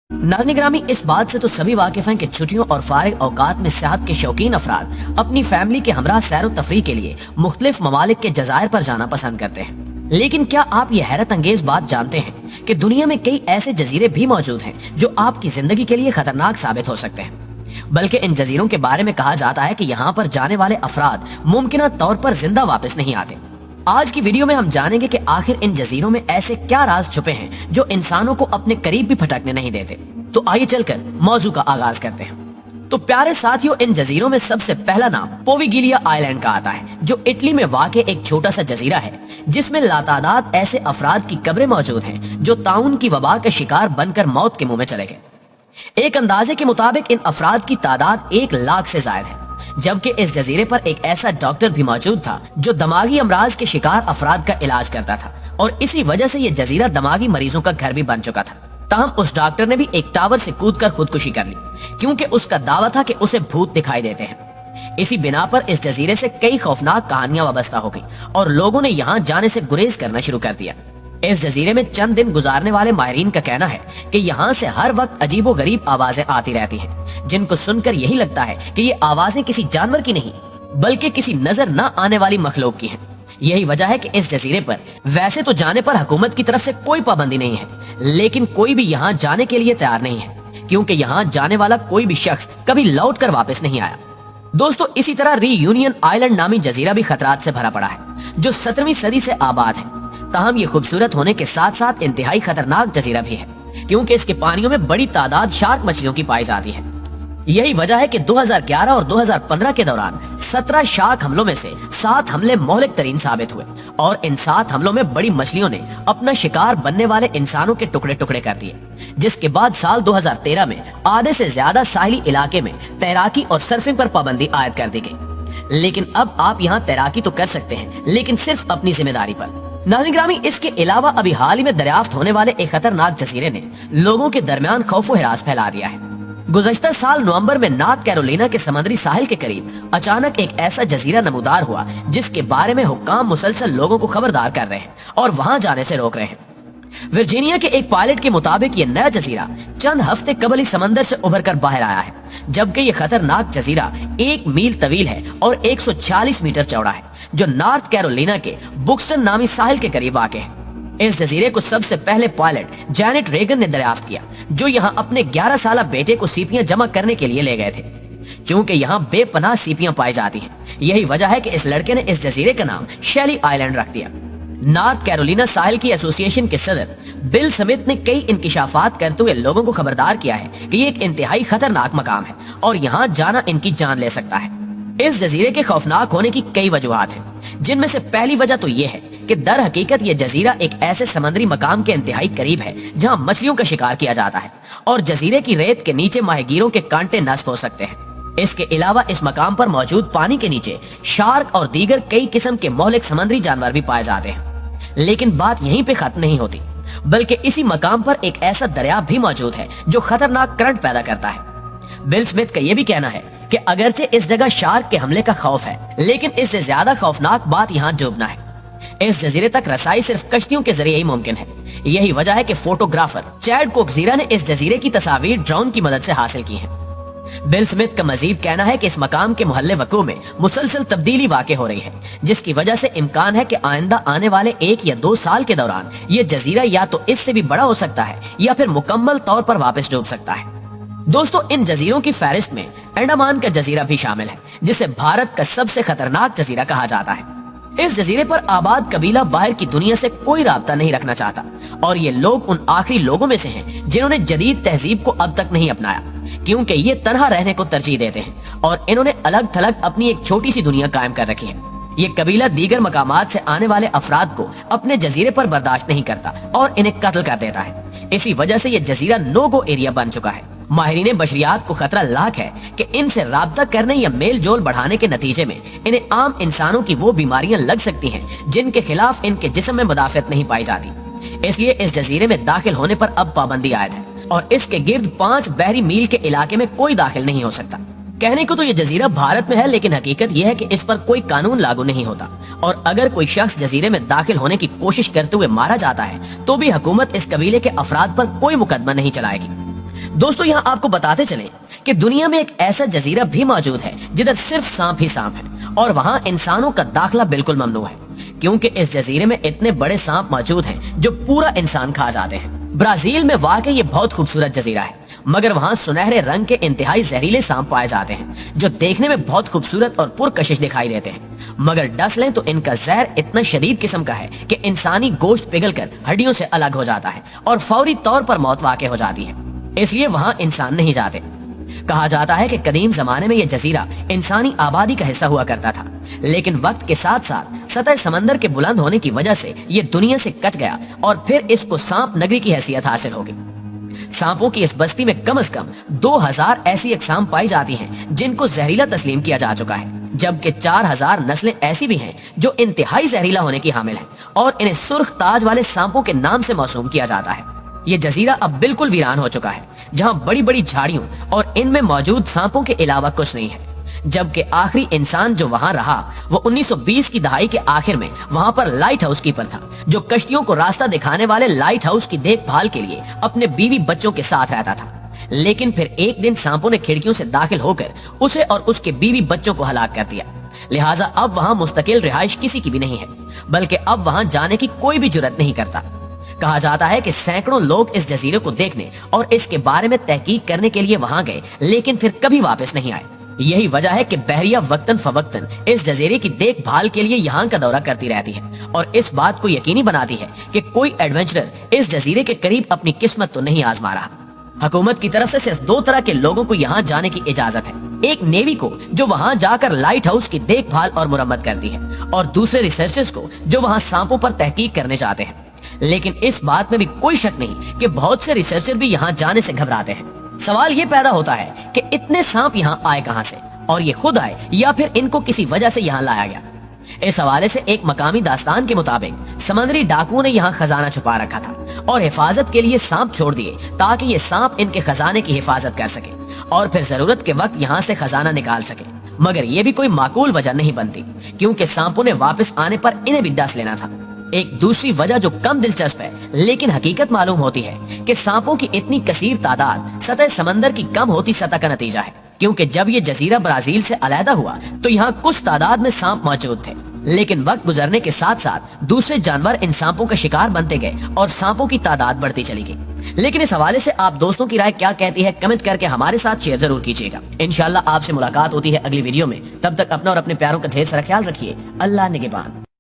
नाज़रीन ग्रामी, इस बात से तो सभी वाकिफ हैं कि छुट्टियों और फारिग औकात में सेहत के शौकीन अफराद अपनी फैमिली के हमरा सैर व तफरीह के लिए मुख्तलिफ ममालिक के जज़ायर पर जाना पसंद करते हैं। लेकिन क्या आप ये हैरत अंगेज बात जानते हैं कि दुनिया में कई ऐसे जजीरे भी मौजूद हैं जो आपकी जिंदगी के लिए खतरनाक साबित हो सकते हैं। बल्कि इन जजीरों के बारे में कहा जाता है कि यहाँ पर जाने वाले अफराद मुमकिन तौर पर जिंदा वापस नहीं आते। आज की वीडियो में हम जानेंगे कि आखिर इन जजीरों में ऐसे क्या राज छुपे हैं जो इंसानों को अपने करीब भी फटकने नहीं देते। तो आइए चलकर मौजू का आगाज करते हैं। तो प्यारे साथियों, इन जजीरों में सबसे पहला नाम पोविगिलिया आइलैंड का आता है, जो इटली में वाक़े एक छोटा सा जजीरा है जिसमें लातादाद ऐसे अफराद की कब्रें मौजूद हैं जो ताउन की वबा का शिकार बनकर मौत के मुंह में चले गए। एक अंदाजे के मुताबिक इन अफराद की तादाद 1 लाख से ज्यादा है, जबकि इस जजीरे पर एक ऐसा डॉक्टर भी मौजूद था जो दिमागी अमराज के शिकार अफराद का इलाज करता था, और इसी वजह से ये जजीरा दिमागी मरीजों का घर भी बन चुका था। ताहम उस डॉक्टर ने भी एक टावर से कूदकर खुदकुशी कर ली, क्योंकि उसका दावा था कि उसे भूत दिखाई देते हैं। इसी बिना पर इस जजीरे से कई खौफनाक कहानियां वाबस्ता हो गई और लोगों ने यहाँ जाने से गुरेज करना शुरू कर दिया। इस जजीरे में चंद दिन गुजारने वाले माहिरीन का कहना है कि यहाँ से हर वक्त अजीबो गरीब आवाजें आती रहती हैं, जिनको सुनकर यही लगता है कि ये आवाजें किसी जानवर की नहीं बल्कि किसी नजर न आने वाली मखलूक की हैं। यही वजह है कि इस जजीरे पर वैसे तो जाने पर हुकूमत की तरफ से कोई पाबंदी नहीं है, लेकिन कोई भी यहाँ जाने के लिए तैयार नहीं है, क्योंकि यहाँ जाने वाला कोई भी शख्स कभी लौट कर वापस नहीं आया। दोस्तों, इसी तरह रीयूनियन आइलैंड नामी जजीरा भी खतरात से भरा पड़ा है, जो 17वीं सदी से आबाद है। ताहम ये खूबसूरत होने के साथ साथ इंतहाई खतरनाक जजीरा भी है, क्योंकि इसके पानियों में बड़ी तादाद शार्क मछलियों की पाई जाती है। यही वजह है कि 2011 और 2015 के दौरान 17 शार्क हमलों में से 7 हमले मोहलिक तरीन साबित हुए, और इन 7 हमलों में बड़ी मछलियों ने अपना शिकार बनने वाले इंसानों के टुकड़े टुकड़े कर दिए। जिसके बाद साल 2013 में आधे से ज्यादा साहिली इलाके में तैराकी और सर्फिंग पर पाबंदी आयद कर दी गई। लेकिन अब आप यहाँ तैराकी तो कर सकते हैं, लेकिन सिर्फ अपनी जिम्मेदारी पर। नाज़रीन ग्रामी, इसके अलावा अभी हाल ही में दरियाफ्त होने वाले एक खतरनाक जजीरे ने लोगों के दरमियान खौफ व हिरास फैला दिया है। गुज़श्ता साल नवंबर में नॉर्थ कैरोलिना के समुद्री साहिल के करीब अचानक एक ऐसा जजीरा नमूदार हुआ जिसके बारे में हुक्काम मुसलसल लोगों को खबरदार कर रहे हैं और वहां जाने से रोक रहे हैं। वर्जीनिया के एक पायलट के मुताबिक ये नया जजीरा चंद हफ्ते कबल ही समंदर से उभर कर बाहर आया है, जबकि ये खतरनाक जजीरा 1 मील तवील है और 140 मीटर चौड़ा है, जो नॉर्थ कैरोलिना के बुक्सटन नामी साहिल के करीब वाक़ है। इस जजीरे को सबसे पहले पायलट जैनेट रेगन ने दरियाफ्त किया, जो यहाँ अपने 11 साल बेटे को सीपियां जमा करने के लिए ले गए थे, क्योंकि यहाँ बेपनाह सीपियां पाई जाती हैं। यही वजह है कि इस लड़के ने इस जजीरे का नाम शेली आइलैंड रख दिया। नॉर्थ कैरोलिना साहिल की एसोसिएशन के सदर बिल स्मिथ ने कई इंकिशाफात करते हुए लोगों को खबरदार किया है कि ये एक इंतहाई खतरनाक मकाम है और यहाँ जाना इनकी जान ले सकता है। इस जजीरे के खौफनाक होने की कई वजूहात हैं, जिनमें से पहली वजह तो ये है कि दर हकीकत ये जजीरा एक ऐसे समुद्री मकाम के इंतहाई करीब है जहाँ मछलियों का शिकार किया जाता है, और जजीरे की रेत के नीचे माहिगीरों के कांटे नस्ब हो सकते हैं। इसके अलावा इस मकाम पर मौजूद पानी के नीचे शार्क और दीगर कई किस्म के मोहलिक समुद्री जानवर भी पाए जाते हैं। लेकिन बात यहीं पे खत्म नहीं होती, बल्कि इसी मकाम पर एक ऐसा दरिया भी मौजूद है जो खतरनाक करंट पैदा करता है। बिल स्मिथ का यह भी कहना है कि अगरचे इस जगह शार्क के हमले का खौफ है, लेकिन इससे ज्यादा खौफनाक बात यहाँ डूबना है। इस जजीरे तक रसाई सिर्फ कश्तियों के जरिए ही मुमकिन है। यही वजह है कि फोटोग्राफर चैड कोक्सीरा ने इस जजीरे की तस्वीर ड्रोन की मदद से हासिल की है। बिल स्मिथ का मजीद कहना है कि इस मकाम के मोहल्ले वक़ू में मुसलसल तब्दीली वाक़ हो रही है, जिसकी वजह से इम्कान है कि आइंदा आने वाले 1 या 2 साल के दौरान ये जजीरा या तो इससे भी बड़ा हो सकता है या फिर मुकम्मल तौर पर वापस डूब सकता है। दोस्तों, इन जजीरों की फहरिस्त में अंडमान का जजीरा भी शामिल है, जिसे भारत का सबसे खतरनाक जजीरा कहा जाता है। इस जजीरे पर आबाद कबीला बाहर की दुनिया से कोई राब्ता नहीं रखना चाहता, और ये लोग उन आखिरी लोगों में से हैं जिन्होंने जदीद तहजीब को अब तक नहीं अपनाया, क्योंकि ये तन्हा रहने को तरजीह देते हैं और इन्होंने अलग थलग अपनी एक छोटी सी दुनिया कायम कर रखी है। ये कबीला दीगर मकामात से आने वाले अफराद को अपने जजीरे पर बर्दाश्त नहीं करता और इन्हें कत्ल कर देता है। इसी वजह से ये जजीरा नो गो एरिया बन चुका है। माहिरीन बशरियात को खतरा लाख है कि इनसे राब्ता करने या मेल जोल बढ़ाने के नतीजे में इन्हें आम इंसानों की वो बीमारियां लग सकती हैं जिनके खिलाफ इनके जिस्म में मुदाफियत नहीं पाई जाती। इसलिए इस जजीरे में दाखिल होने पर अब पाबंदी आयद है और इसके गिर्द 5 बहरी मील के इलाके में कोई दाखिल नहीं हो सकता। कहने को तो ये जजीरा भारत में है, लेकिन हकीकत यह है कि इस पर कोई कानून लागू नहीं होता, और अगर कोई शख्स जजीरे में दाखिल होने की कोशिश करते हुए मारा जाता है तो भी हुकूमत इस कबीले के अफराद पर कोई मुकदमा नहीं चलाएगी। दोस्तों यहाँ आपको बताते चले कि दुनिया में एक ऐसा जजीरा भी मौजूद है जिधर सिर्फ सांप ही सांप है और वहाँ इंसानों का दाखिला बिल्कुल ममनू है, क्योंकि इस जजीरे में इतने बड़े सांप मौजूद हैं जो पूरा इंसान खा जाते हैं। ब्राजील में वाकई ये बहुत खूबसूरत जजीरा है, मगर वहाँ सुनहरे रंग के इंतहाई जहरीले सांप पाए जाते हैं जो देखने में बहुत खूबसूरत और पुरकशिश दिखाई देते हैं, मगर डस लें तो इनका जहर इतना शदीद किस्म का है कि इंसानी गोश्त पिघलकर हड्डियों से अलग हो जाता है और फौरी तौर पर मौत वाक़ई हो जाती है। इसलिए वहाँ इंसान नहीं जाते। कहा जाता है कि कदीम जमाने में यह जजीरा इंसानी आबादी का हिस्सा हुआ करता था, लेकिन वक्त के साथ साथ सतह समंदर के बुलंद होने की वजह से ये दुनिया से कट गया और फिर इसको सांप नगरी की हैसियत हासिल होगी। सांपों की इस बस्ती में कम से कम 2000 ऐसी अक़साम पाई जाती हैं जिनको जहरीला तस्लीम किया जा चुका है, जबकि 4000 नस्लें ऐसी भी हैं जो इंतहाई जहरीला होने की हामिल हैं और इन्हें सुर्ख ताज वाले सांपों के नाम से मौसूम किया जाता है। ये जजीरा अब बिल्कुल वीरान हो चुका है, जहां बड़ी बड़ी झाड़ियों और इनमें मौजूद सांपों के अलावा कुछ नहीं है, जबकि आखिरी इंसान जो वहां रहा वो 1920 की दहाई के आखिर में वहां पर लाइट हाउस कीपर था, जो कश्तियों को रास्ता दिखाने वाले लाइट हाउस की देखभाल के लिए अपने बीवी बच्चों के साथ रहता था। लेकिन फिर एक दिन सांपों ने खिड़कियों से दाखिल होकर उसे और उसके बीवी बच्चों को हलाक कर दिया। लिहाजा अब वहां मुस्तकिल रिहाइश किसी की भी नहीं है, बल्कि अब वहां जाने की कोई भी जुर्रत नहीं करता। कहा जाता है कि सैकड़ों लोग इस जजीरे को देखने और इसके बारे में तहकीक करने के लिए वहां गए, लेकिन फिर कभी वापस नहीं आए। यही वजह है कि बहरिया वक्तन फवक्तन इस जजीरे की देखभाल के लिए यहाँ का दौरा करती रहती है और इस बात को यकीनी बनाती है कि कोई एडवेंचरर इस जजीरे के करीब अपनी किस्मत तो नहीं आजमा रहा। हुकूमत की तरफ से सिर्फ 2 तरह के लोगों को यहाँ जाने की इजाजत है, एक नेवी को जो वहाँ जाकर लाइट हाउस की देखभाल और मुरम्मत करती है, और दूसरे रिसर्चर्स को जो वहाँ सांपों पर तहकीक करने जाते हैं। लेकिन इस बात में भी कोई शक नहीं कि बहुत से रिसर्चर भी यहाँ जाने से घबराते हैं। सवाल ये पैदा होता है कि इतने सांप यहाँ आए कहाँ से, और ये खुद आए या फिर इनको किसी वजह से यहाँ लाया गया। इस हवाले से एक मकामी दास्तान के मुताबिक समंदरी डाकुओं ने यहाँ खजाना छुपा रखा था और हिफाजत के लिए सांप छोड़ दिए ताकि ये सांप इनके खजाने की हिफाजत कर सके और फिर जरूरत के वक्त यहाँ से खजाना निकाल सके। मगर ये भी कोई माकूल वजह नहीं बनती, क्योंकि सांपों ने वापस आने पर इन्हें भी डस लेना था। एक दूसरी वजह जो कम दिलचस्प है लेकिन हकीकत मालूम होती है कि सांपों की इतनी कसीर तादाद सतह समंदर की कम होती सतह का नतीजा है, क्योंकि जब ये जजीरा ब्राजील से अलहदा हुआ तो यहाँ कुछ तादाद में सांप मौजूद थे, लेकिन वक्त गुजरने के साथ साथ दूसरे जानवर इन सांपों का शिकार बनते गए और सांपों की तादाद बढ़ती चली गई। लेकिन इस हवाले से आप दोस्तों की राय क्या कहती है, कमेंट करके हमारे साथ शेयर जरूर कीजिएगा। इंशाल्लाह आपसे मुलाकात होती है अगली वीडियो में। तब तक अपना और अपने प्यारों का ढेर सारा ख्याल रखिए। अल्लाह निगहबान।